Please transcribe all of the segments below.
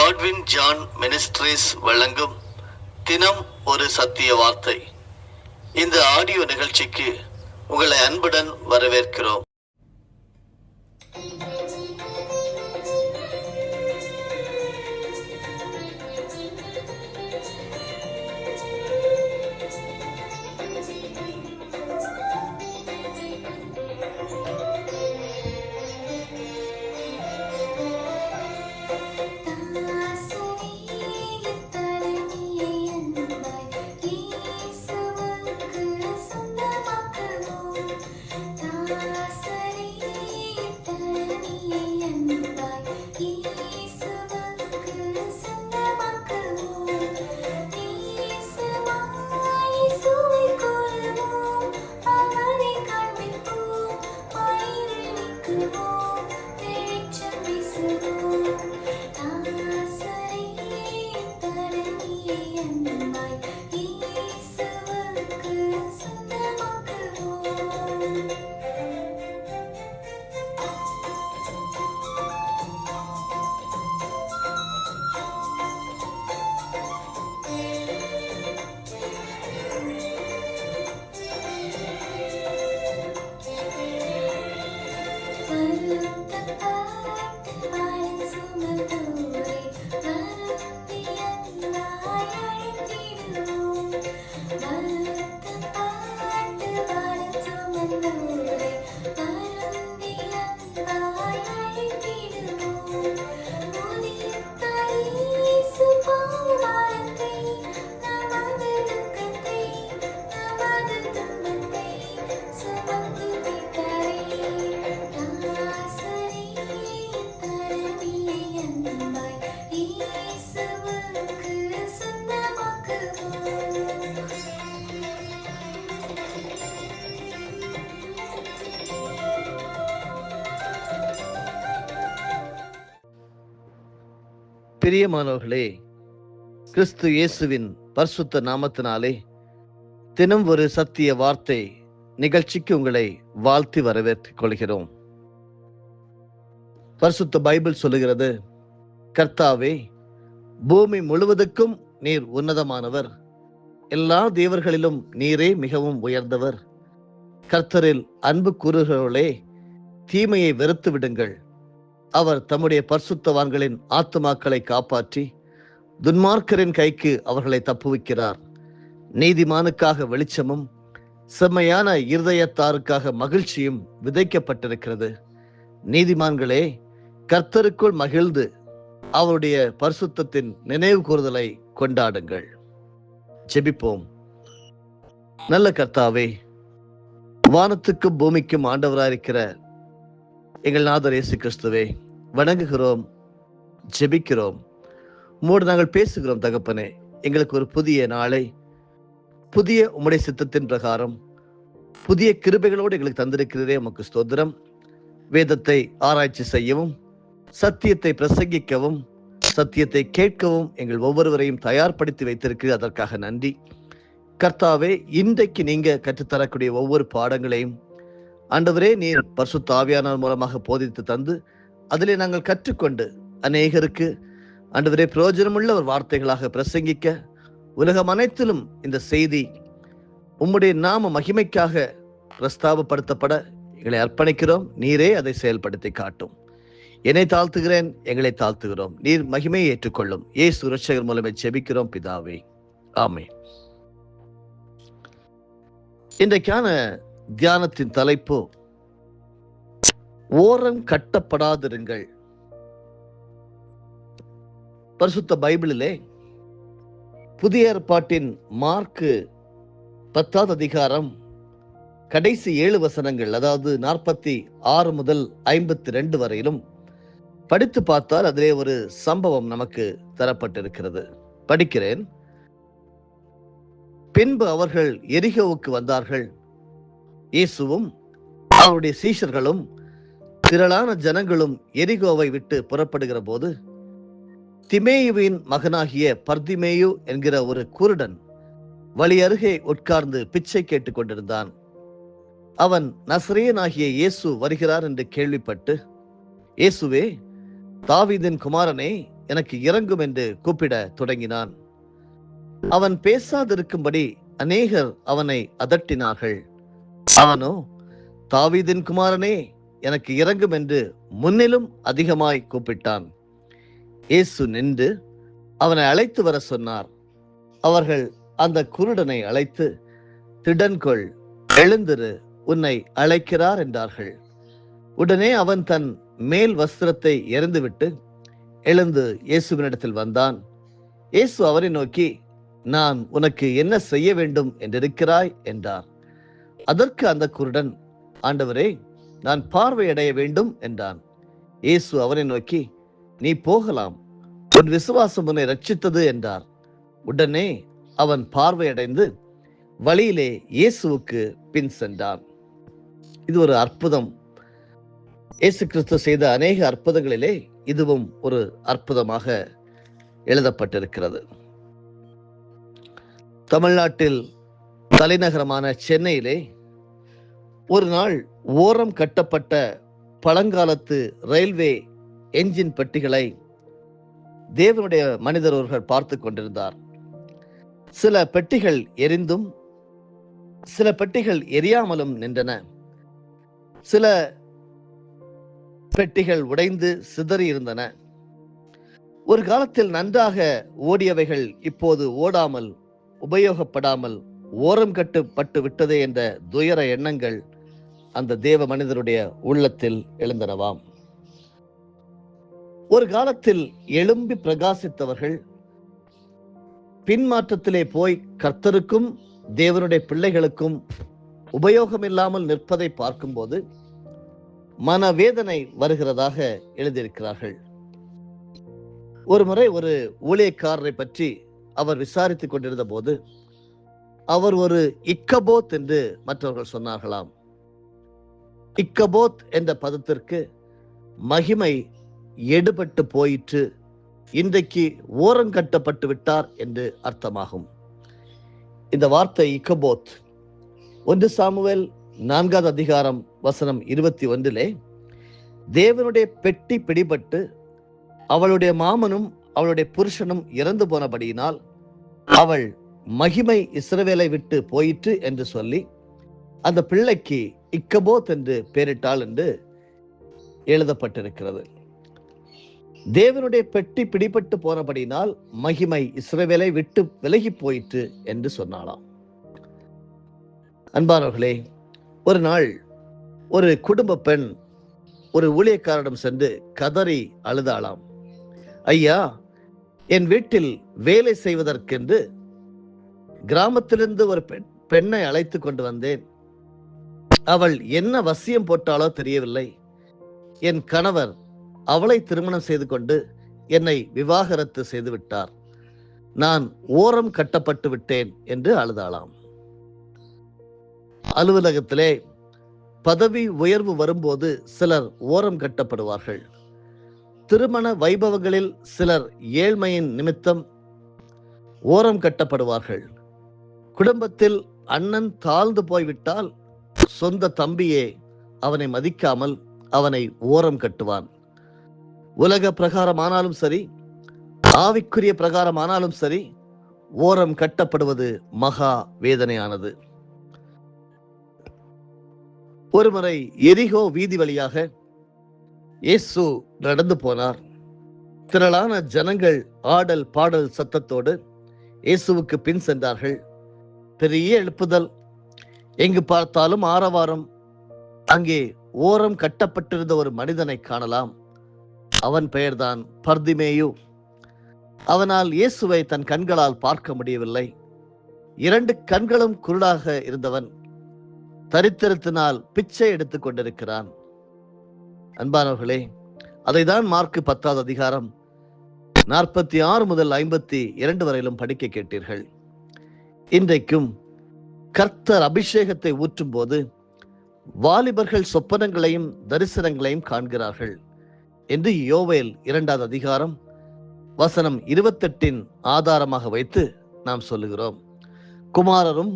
Godwin John ministries வழங்கும் தினம் ஒரு சத்திய வார்த்தை. இந்த ஆடியோ நிகழ்ச்சிக்கு உங்களை அன்புடன் வரவேற்கிறோம். பிரியமானவர்களே, கிறிஸ்து இயேசுவின் பரிசுத்த நாமத்தினாலே தினம் ஒரு சத்திய வார்த்தை நிகழ்ச்சிக்கு உங்களை வாழ்த்தி வரவேற்றுக் கொள்கிறோம். பரிசுத்த பைபிள் சொல்லுகிறது, கர்த்தாவே, பூமி முழுவதுக்கும் நீர் உன்னதமானவர், எல்லா தேவர்களிலும் நீரே மிகவும் உயர்ந்தவர். கர்த்தரில் அன்பு கூறுகிறவர்களே, தீமையை வெறுத்து விடுங்கள். அவர் தம்முடைய பரிசுத்தவான்களின் ஆத்துமாக்களை காப்பாற்றி துன்மார்க்கரின் கைக்கு அவர்களை தப்புவிக்கிறார். நீதிமானுக்காக வெளிச்சமும் செம்மையான இருதயத்தாருக்காக மகிழ்ச்சியும் விதைக்கப்பட்டிருக்கிறது. நீதிமான்களே, கர்த்தருக்குள் மகிழ்ந்து அவருடைய பரிசுத்தத்தின் நினைவு கூறுதலை கொண்டாடுங்கள். ஜெபிப்போம். நல்ல கர்த்தாவே, வானத்துக்கும் பூமிக்கும் ஆண்டவராயிருக்கிற எங்கள் நாதர் இயேசு கிறிஸ்துவே, வணங்குகிறோம், ஜெபிக்கிறோம். உம்மோடு நாங்கள் பேசுகிறோம். தகப்பனே, எங்களுக்கு ஒரு புதிய நாளை, புதிய உம்முடைய சித்தத்தின் பிரகாரம் புதிய கிருபைகளோடு எங்களுக்கு தந்திருக்கிறதே, உமக்கு ஸ்தோத்திரம். வேதத்தை ஆராய்ச்சி செய்யவும், சத்தியத்தை பிரசங்கிக்கவும், சத்தியத்தை கேட்கவும் எங்கள் ஒவ்வொருவரையும் தயார்படுத்தி வைத்திருக்கிறது. அதற்காக நன்றி. கர்த்தாவே, இன்றைக்கு நீங்க கற்றுத்தரக்கூடிய ஒவ்வொரு பாடங்களையும் ஆண்டவரே, நீர் பரிசுத்த ஆவியானவர் மூலமாக போதித்து தந்து அதிலே நாங்கள் கற்றுக்கொண்டு அநேகருக்கு ஆண்டவரே பிரயோஜனமுள்ள ஒரு வார்த்தைகளாக பிரசங்கிக்க, உலகம் அனைத்திலும் இந்த செய்தி உம்முடைய நாம மகிமைக்காக பிரஸ்தாபப்படுத்தப்பட எங்களை அர்ப்பணிக்கிறோம். நீரே அதை செயல்படுத்தி காட்டும். என்னை தாழ்த்துகிறேன், எங்களை தாழ்த்துகிறோம். நீர் மகிமையை ஏற்றுக்கொள்ளும். இயேசு ரட்சகர் மூலமே ஜெபிக்கிறோம் பிதாவே, ஆமென். இன்றைக்கான தியானத்தின் தலைப்பு, ஓரம் கட்டப்படாதிருங்கள். பரிசுத்த பைபிளிலே புதிய ஏற்பாட்டின் மார்க்கு 10வது அதிகாரம் கடைசி 7 வசனங்கள், அதாவது 46 முதல் 52 வரையிலும் படித்து பார்த்தால் அதிலே ஒரு சம்பவம் நமக்கு தரப்பட்டிருக்கிறது. படிக்கிறேன். பின்பு அவர்கள் எரிகோவுக்கு வந்தார்கள். இயேசுவும் அவருடைய சீஷர்களும் திரளான ஜனங்களும் எரிகோவை விட்டு புறப்படுகிற போது, திமேயுவின் மகனாகிய பர்திமேயு என்கிற ஒரு குருடன் வழி அருகே உட்கார்ந்து பிச்சை கேட்டுக் கொண்டிருந்தான். அவன் நசரேயனாகிய இயேசு வருகிறார் என்று கேள்விப்பட்டு, இயேசுவே, தாவீதின் குமாரனே, எனக்கு இறங்கும் என்று கூப்பிட தொடங்கினான். அவன் பேசாதிருக்கும்படி அநேகர் அவனை அதட்டினார்கள். அவனோ, தாவீதின் குமாரனே, எனக்கு இறங்கும் என்று முன்னிலும் அதிகமாய் கூப்பிட்டான். இயேசு நின்று அவனை அழைத்து வர சொன்னார். அவர்கள் அந்த குருடனை அழைத்து, திடன்கொள், எழுந்திரு, உன்னை அழைக்கிறார் என்றார்கள். உடனே அவன் தன் மேல் வஸ்திரத்தை எறிந்துவிட்டு எழுந்து இயேசுவினிடத்தில் வந்தான். இயேசு அவரை நோக்கி, நான் உனக்கு என்ன செய்ய வேண்டும் என்றிருக்கிறாய் என்றார். அதற்கு அந்த குருடன், ஆண்டவரே, நான் பார்வையடைய வேண்டும் என்றான். இயேசு அவரை நோக்கி, நீ போகலாம், உன் விசுவாசம் உன்னை ரட்சித்தது என்றார். உடனே அவன் பார்வையடைந்து வழியிலே இயேசுவுக்கு பின் சென்றான். இது ஒரு அற்புதம். இயேசு கிறிஸ்து செய்த அநேக அற்புதங்களிலே இதுவும் ஒரு அற்புதமாக எழுதப்பட்டிருக்கிறது. தமிழ்நாட்டில் தலைநகரமான சென்னையிலே ஒரு நாள் ஓரம் கட்டப்பட்ட பழங்காலத்து ரயில்வே என்ஜின் பெட்டிகளை தேவனுடைய மனிதர் ஒருவர் பார்த்து கொண்டிருந்தார். சில பெட்டிகள் எரிந்தும் சில பெட்டிகள் எரியாமலும் நின்றன. சில பெட்டிகள் உடைந்து சிதறி இருந்தன. ஒரு காலத்தில் நன்றாக ஓடியவைகள் இப்போது ஓடாமல், உபயோகப்படாமல் ஓரம் கட்டப்பட்டு விட்டதே என்ற துயர எண்ணங்கள் அந்த தேவ மனிதருடைய உள்ளத்தில் எழுந்தனவாம். ஒரு காலத்தில் எழும்பி பிரகாசித்தவர்கள் பின்மாற்றத்திலே போய் கர்த்தருக்கும் தேவனுடைய பிள்ளைகளுக்கும் உபயோகமில்லாமல் நிற்பதை பார்க்கும்போது மனவேதனை வருகிறதாக எழுதியிருக்கிறார்கள். ஒரு முறை ஒரு ஊழியக்காரரை பற்றி அவர் விசாரித்துக் கொண்டிருந்த போது அவர் ஒரு இக்கபோத் என்று மற்றவர்கள் சொன்னார்களாம். இக்கபோத் என்ற பதத்திற்கு மகிமை எடுபட்டு போயிற்று, இன்றைக்கு ஓரங்கட்டப்பட்டு விட்டார் என்று அர்த்தமாகும். இந்த வார்த்தை இக்கபோத் 1 சாமுவேல் 4 அதிகாரம் வசனம் 21 தேவனுடைய பெட்டி பிடிபட்டு அவளுடைய மாமனும் அவளுடைய புருஷனும் இறந்து போனபடியினால் அவள் மகிமை இஸ்ரவேலை விட்டு போயிற்று என்று சொல்லி அந்த பிள்ளைக்கு இக்கபோத் என்று பெயரிட்டாள் என்று எழுதப்பட்டிருக்கிறது. தேவனுடைய பெட்டி பிடிபட்டு போனபடினால் மகிமை இஸ்ரவேலை விட்டு விலகி போயிற்று என்று சொன்னாளாம். அன்பானவர்களே, ஒரு நாள் ஒரு குடும்ப பெண் ஒரு ஊழியக்காரரிடம் சென்று கதறி அழுதாளாம். ஐயா, என் வீட்டில் வேலை செய்வதற்கென்று கிராமத்திலிருந்து ஒரு பெண்ணை அழைத்து கொண்டு வந்தேன். அவள் என்ன வசியம் போட்டாலோ தெரியவில்லை. என் கணவர் அவளை திருமணம் செய்து கொண்டு என்னை விவாகரத்து செய்து விட்டார். நான் ஓரம் கட்டப்பட்டு விட்டேன் என்று அழுதாளாம். அலுவலகத்திலே பதவி உயர்வு வரும்போது சிலர் ஓரம் கட்டப்படுவார்கள். திருமண வைபவங்களில் சிலர் ஏழ்மையின் நிமித்தம் ஓரம் கட்டப்படுவார்கள். குடும்பத்தில் அண்ணன் தாழ்ந்து போய்விட்டால் சொந்த தம்பியே அவனை மதிக்காமல் அவனை ஓரம் கட்டுவான். உலக பிரகாரமானாலும் சரி, ஆவிக்குரிய பிரகாரமானாலும் சரி, ஓரம் கட்டப்படுவது மகா வேதனையானது. ஒருமுறை எரிகோ வீதி வழியாக இயேசு நடந்து போனார். திரளான ஜனங்கள் ஆடல் பாடல் சத்தத்தோடு இயேசுவுக்கு பின் சென்றார்கள். பெரிய எழுப்புதல், எங்கு பார்த்தாலும் ஆரவாரம். அங்கே ஓரம் கட்டப்பட்டிருந்த ஒரு மனிதனை காணலாம். அவன் பெயர்தான் பர்திமேயு. அவனால் இயேசுவை தன் கண்களால் பார்க்க முடியவில்லை. 2 கண்களும் குருடாக இருந்தவன் தரித்திரத்தினால் பிச்சை எடுத்துக் கொண்டிருக்கிறான். அன்பானவர்களே, அதைதான் மார்க்கு 10 அதிகாரம் 46 முதல் 52 வரையிலும் படிக்க கேட்டீர்கள். இன்றைக்கும் கர்த்தர் அபிஷேகத்தை ஊற்றும் போது வாலிபர்கள் சொப்பனங்களையும் தரிசனங்களையும் காண்கிறார்கள் என்று யோவேல் 2 அதிகாரம் வசனம் 28 ஆதாரமாக வைத்து நாம் சொல்லுகிறோம். குமாரரும்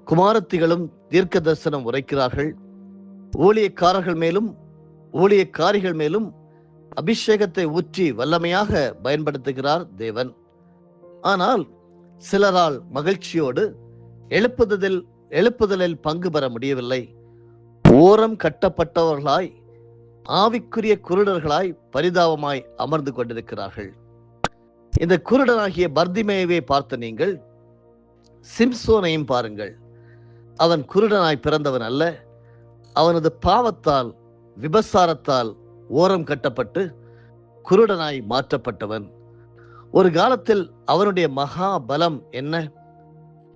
குமாரத்திகளும் தீர்க்க தரிசனம் உரைக்கிறார்கள். ஊழியக்காரர்கள் மேலும் ஊழியக்காரிகள் மேலும் அபிஷேகத்தை ஊற்றி வல்லமையாக பயன்படுத்துகிறார் தேவன். ஆனால் சிலரால் மகிழ்ச்சியோடு எழுப்புதலில் பங்கு பெற முடியவில்லை. ஓரம் கட்டப்பட்டவர்களாய், ஆவிக்குரிய குருடர்களாய் பரிதாபமாய் அமர்ந்து கொண்டிருக்கிறார்கள். இந்த குருடனாகிய பர்திமேயுவை பார்த்த நீங்கள் சிம்சோனையும் பாருங்கள். அவன் குருடனாய் பிறந்தவன் அல்ல. அவனது பாவத்தால், விபசாரத்தால் ஓரம் கட்டப்பட்டு குருடனாய் மாற்றப்பட்டவன். ஒரு காலத்தில் அவனுடைய மகா பலம் என்ன,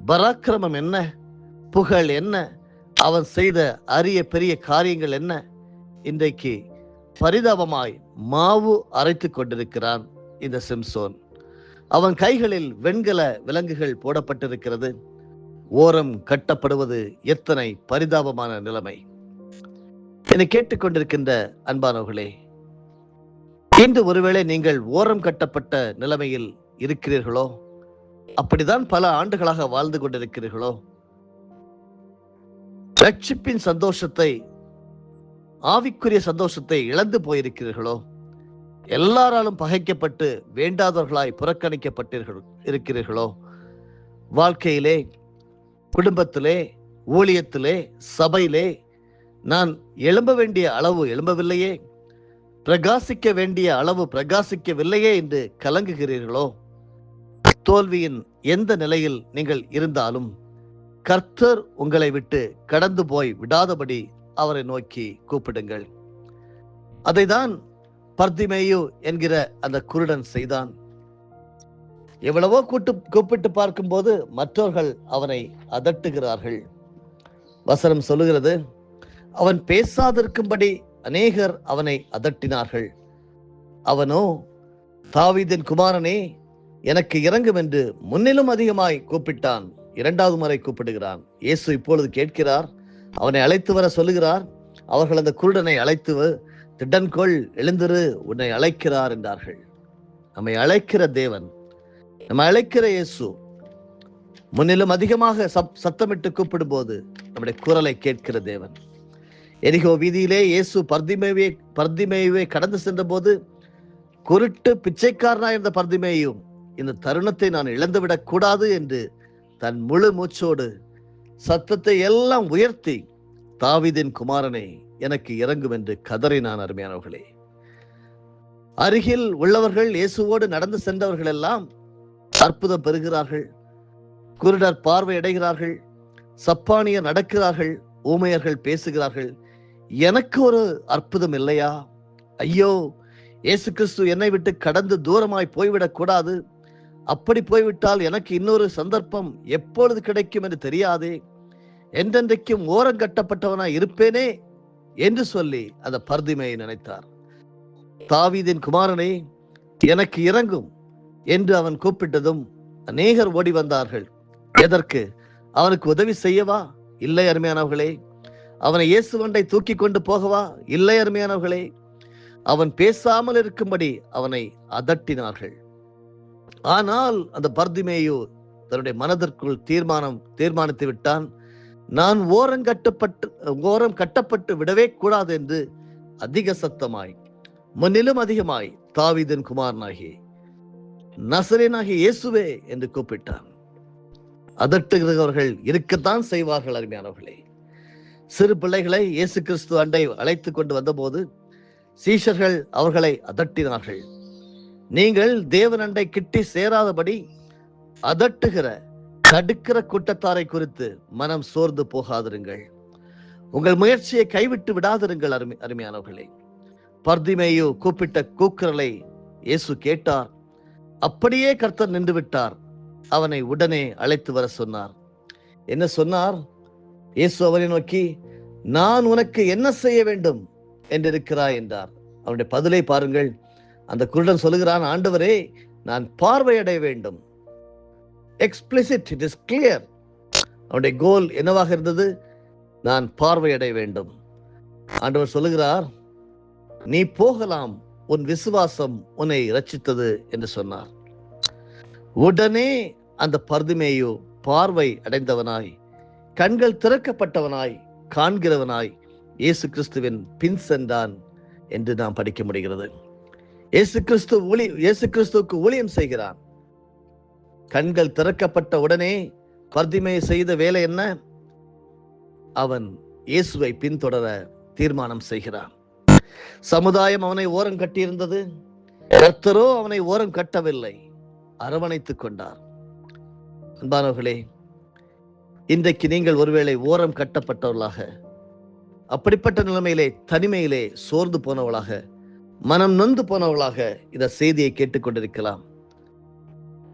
பராக்கிரமம் என்ன, புகழ் என்ன, அவன் செய்த அரிய பெரிய காரியங்கள் என்ன, இன்றைக்கு பரிதாபமாய் மாவு அரைத்து கொண்டிருக்கிறான் இந்த சிம்சோன். அவன் கைகளில் வெண்கல விலங்குகள் போடப்பட்டிருக்கிறது. ஓரம் கட்டப்படுவது எத்தனை பரிதாபமான நிலைமை! என்னை கேட்டுக்கொண்டிருக்கின்ற அன்பானவர்களே, இன்று ஒருவேளை நீங்கள் ஓரம் கட்டப்பட்ட நிலைமையில் இருக்கிறீர்களோ, அப்படிதான் பல ஆண்டுகளாக வாழ்ந்து கொண்டிருக்கிறீர்களோ, ரட்சிப்பின் சந்தோஷத்தை, ஆவிக்குரிய சந்தோஷத்தை இழந்து போயிருக்கிறீர்களோ, எல்லாராலும் பகைக்கப்பட்டு வேண்டாதவர்களாய் புறக்கணிக்கப்பட்டீர்கள் இருக்கிறீர்களோ, வாழ்க்கையிலே, குடும்பத்திலே, ஊழியத்திலே, சபையிலே நான் எழும்ப வேண்டிய அளவு எழும்பவில்லையே, பிரகாசிக்க வேண்டிய அளவு பிரகாசிக்கவில்லையே என்று கலங்குகிறீர்களோ, தோல்வியின் எந்த நிலையில் நீங்கள் இருந்தாலும் கர்த்தர் உங்களை விட்டு கடந்து போய் விடாதபடி அவரை நோக்கி கூப்பிடுங்கள். அதைதான் பர்திமேயு என்கிற அந்த குருடன் செய்தான். எவ்வளவோ கூப்பிட்டு பார்க்கும்போது மற்றவர்கள் அவனை அதட்டுகிறார்கள். வசனம் சொல்லுகிறது, அவன் பேசாதிருக்கும்படி அநேகர் அவனை அதட்டினார்கள். அவனோ, தாவீதின் குமாரனே, எனக்கு இறங்கும் என்று முன்னிலும் அதிகமாய் கூப்பிட்டான். இரண்டாவது முறை கூப்பிடுகிறான். இயேசு இப்பொழுது கேட்கிறார், அவனை அழைத்து வர சொல்லுகிறார். அவர்கள் அந்த குருடனை அழைத்து, திடன்கொள், எழுந்திரு, உன்னை அழைக்கிறார் என்றார்கள். நம்மை அழைக்கிற தேவன், நம்ம அழைக்கிற இயேசு முன்னிலும் அதிகமாக சத்தமிட்டு கூப்பிடும் போது நம்முடைய குரலை கேட்கிற தேவன். எரிகோ வீதியிலே இயேசு பர்திமேயுவை கடந்து சென்ற போது குருட்டு பிச்சைக்காரனாயிருந்த பர்திமேயு, இந்த தருணத்தை நான் இழந்துவிடக் கூடாது என்று தன் முழு மூச்சோடு சத்தத்தை எல்லாம் உயர்த்தி, தாவீதின் குமாரனே, எனக்கு இறங்கும் என்று கதறினான். அருமையானவர்களே, அருகில் உள்ளவர்கள், இயேசுவோடு நடந்து சென்றவர்கள் எல்லாம் அற்புதம் பெறுகிறார்கள். குருடர் பார்வை அடைகிறார்கள், சப்பானியர் நடக்கிறார்கள், ஊமையர்கள் பேசுகிறார்கள். எனக்கு ஒரு அற்புதம் இல்லையா? ஐயோ, இயேசு கிறிஸ்து என்னை விட்டு கடந்து தூரமாய் போய்விடக் கூடாது. அப்படி போய்விட்டால் எனக்கு இன்னொரு சந்தர்ப்பம் எப்பொழுது கிடைக்கும் என்று தெரியாதே. என்றென்றைக்கும் ஓரம் கட்டப்பட்டவனாய் இருப்பேனே என்று சொல்லி அந்த பர்திமேயை நினைத்தார். தாவீதின் குமாரனே, எனக்கு இறங்கும் என்று அவன் கூப்பிட்டதும் அநேகர் ஓடி வந்தார்கள். எதற்கு? அவனுக்கு உதவி செய்யவா? இல்லை அருமையானவர்களே. அவனை இயேசுவண்டை தூக்கி கொண்டு போகவா? இல்லை அருமையானவர்களே. அவன் பேசாமல் இருக்கும்படி அவனை அதட்டினார்கள். ஆனால் அந்த பர்திமேயு தன்னுடைய மனதிற்குள் தீர்மானித்து விட்டான். நான் ஓரம் கட்டப்பட்டு விடவே கூடாது என்று அதிக சத்தமாய், முன்னிலும் அதிகமாய், தாவீதின் குமாரனாகி நசரேனாகிய இயேசுவே என்று கூப்பிட்டான். அதட்டுகிறவர்கள் இருக்கத்தான் செய்வார்கள் அருமையானவர்களே. சிறு பிள்ளைகளை இயேசு கிறிஸ்து அண்டை அழைத்து கொண்டு வந்தபோது சீஷர்கள் அவர்களை அதட்டினார்கள். நீங்கள் தேவன் அண்டை கிட்டி சேராதபடி அதட்டுகிற, தடுக்கிற கூட்டத்தாரை குறித்து மனம் சோர்ந்து போகாதிருங்கள். உங்கள் முயற்சியை கைவிட்டு விடாதிருங்கள். அருமையானவர்களே, பர்திமேயு கூப்பிட்ட கூக்குரலை இயேசு கேட்டார். அப்படியே கர்த்தர் நின்று விட்டார். அவனை உடனே அழைத்து வர சொன்னார். என்ன சொன்னார்? இயேசு அவனை நோக்கி, நான் உனக்கு என்ன செய்ய வேண்டும் என்றிருக்கிறாய் என்றார். அவனுடைய பதிலை பாருங்கள். அந்த குருடன் சொல்லுகிறான், ஆண்டவரே, நான் பார்வையடைய வேண்டும். Explicit, it is clear. அவனுடைய கோல் என்னவாக இருந்தது? நான் பார்வையடைய வேண்டும். ஆண்டவர் சொல்லுகிறார், நீ போகலாம், உன் விசுவாசம் உன்னை இரட்சித்தது என்று சொன்னார். உடனே அந்த பர்திமேயு பார்வை அடைந்தவனாய், கண்கள் திறக்கப்பட்டவனாய், காண்கிறவனாய் இயேசு கிறிஸ்துவின் பின் சென்றான் என்று நாம் படிக்க முடிகிறது. இயேசு கிறிஸ்துவுக்கு ஊழியம் செய்கிறான். கண்கள் திறக்கப்பட்ட உடனே பர்திமேயு செய்த வேலை என்ன? அவன் இயேசுவை பின்தொடர தீர்மானம் செய்கிறான். சமுதாயம் அவனை ஓரம் கட்டியிருந்தது. கர்த்தரோ அவனை ஓரம் கட்டவில்லை, அரவணைத்துக் கொண்டார். அன்பானவர்களே, இன்றைக்கு நீங்கள் ஒருவேளை ஓரம் கட்டப்பட்டவர்களாக, அப்படிப்பட்ட நிலைமையிலே தனிமையிலே சோர்ந்து போனவளாக, மனம் நொந்து போனவளாக இந்த செய்தியை கேட்டுக்கொண்டிருக்கலாம்.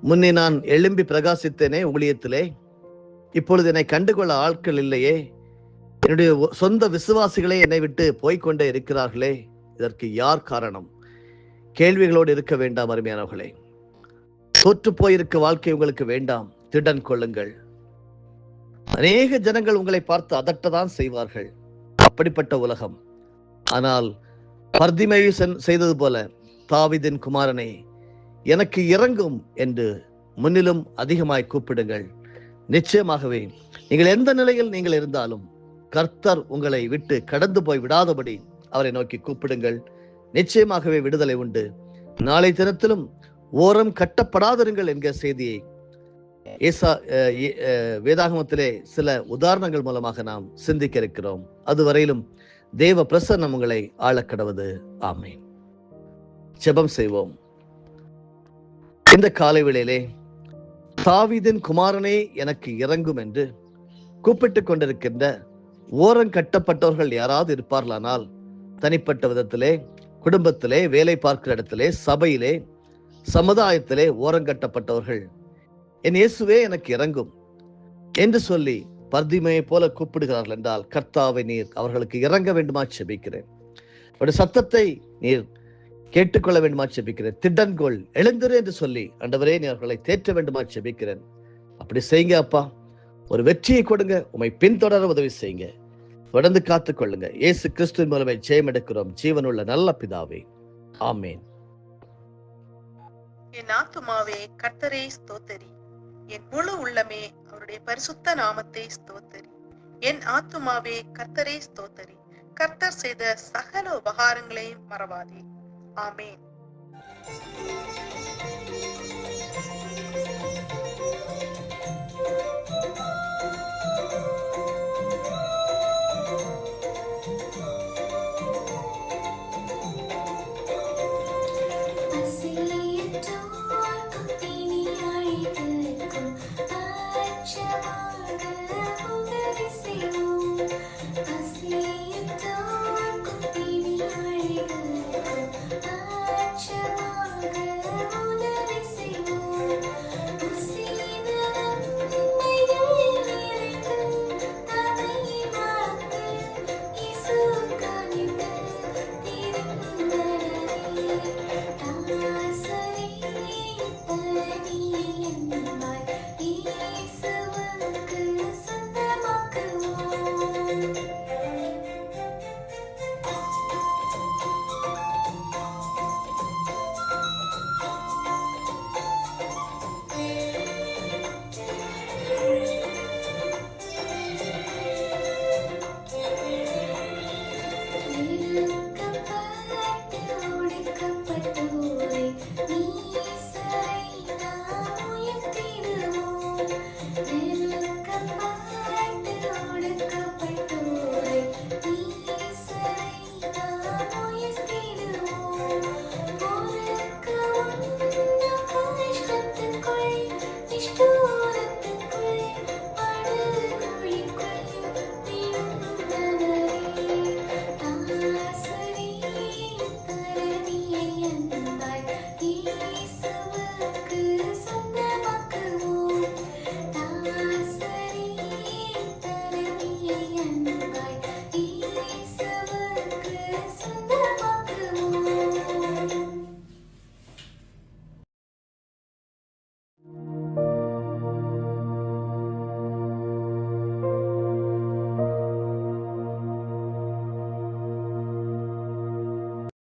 முன்னே நான் எழும்பி பிரகாசித்தேனே ஊழியத்திலே, இப்பொழுது என்னை கண்டுகொள்ள ஆட்கள் இல்லையே, என்னுடைய சொந்த விசுவாசிகளே என்னை விட்டு போய்கொண்டே இருக்கிறார்களே, இதற்கு யார் காரணம்? கேள்விகளோடு இருக்க வேண்டாம் அருமையானவர்களே. தோற்று போயிருக்க வாழ்க்கை உங்களுக்கு வேண்டாம். திடன் கொள்ளுங்கள். அநேக ஜனங்கள் உங்களை பார்த்து அதட்டதான் செய்வார்கள், அப்படிப்பட்ட உலகம். ஆனால் பர்திமேயு செய்தது போல, தாவீதின் குமாரனே எனக்கு இறங்கும் என்று முன்னிலும் அதிகமாய் கூப்பிடுங்கள். நிச்சயமாகவே நீங்கள் எந்த நிலையில் நீங்கள் இருந்தாலும் கர்த்தர் உங்களை விட்டு கடந்து போய் விடாதபடி அவரை நோக்கி கூப்பிடுங்கள். நிச்சயமாகவே விடுதலை உண்டு. நாளை தினத்திலும் ஓரம் கட்டப்படாதிருங்கள் என்கிற செய்தியை வேதாகமத்திலே சில உதாரணங்கள் மூலமாக நாம் சிந்திக்க இருக்கிறோம். அதுவரையிலும் தேவ பிரசன்னம் உங்களை ஆளக்கடவது. ஆமென். ஜெபம் செய்வோம். இந்த காலை வேளையிலே தாவீதின் குமாரனே எனக்கு இறங்கும் என்று கூப்பிட்டுக் கொண்டிருக்கின்ற ஓரம் கட்டப்பட்டவர்கள் யாராவது இருப்பார்களானால், தனிப்பட்ட விதத்திலே, குடும்பத்திலே, வேலை பார்க்கிற இடத்திலே, சபையிலே, சமுதாயத்திலே ஓரங்கட்டப்பட்டவர்கள், என் இயேசுவே எனக்கு இறங்கும் என்று சொல்லி பர்திமேயை போல கூப்பிடுகிறார்கள் என்றால், கர்த்தாவை நீர் அவர்களுக்கு இறங்க வேண்டுமா செபிக்கிறேன். அவருடைய சத்தத்தை நீர் கேட்டுக்கொள்ள வேண்டுமா செபிக்கிறேன். திடன்கொள், எழுந்திரு என்று சொல்லி ஆண்டவரே நீர் அவர்களை தேற்ற வேண்டுமா செபிக்கிறேன். அப்படி செய்யுங்க அப்பா. ஒரு வெற்றியை கொடுங்க. உம்மை பின்தொடர உதவி செய்யுங்க. தொடர்ந்து காத்துக் கொள்ளுங்க. இயேசு கிறிஸ்துவின் மூலமே ஜெயம் எடுக்கிறோம் ஜீவனுள்ள நல்ல பிதாவே. ஆமேன். என் ஆத்துமாவே கர்த்தரை ஸ்தோத்தரி, என் முழு உள்ளமே அவருடைய பரிசுத்த நாமத்தை ஸ்தோத்தரி. என் ஆத்துமாவே கர்த்தரை ஸ்தோத்தரி, கர்த்தர் செய்த சகல உபகாரங்களையும் மறவாதே. ஆமேன்.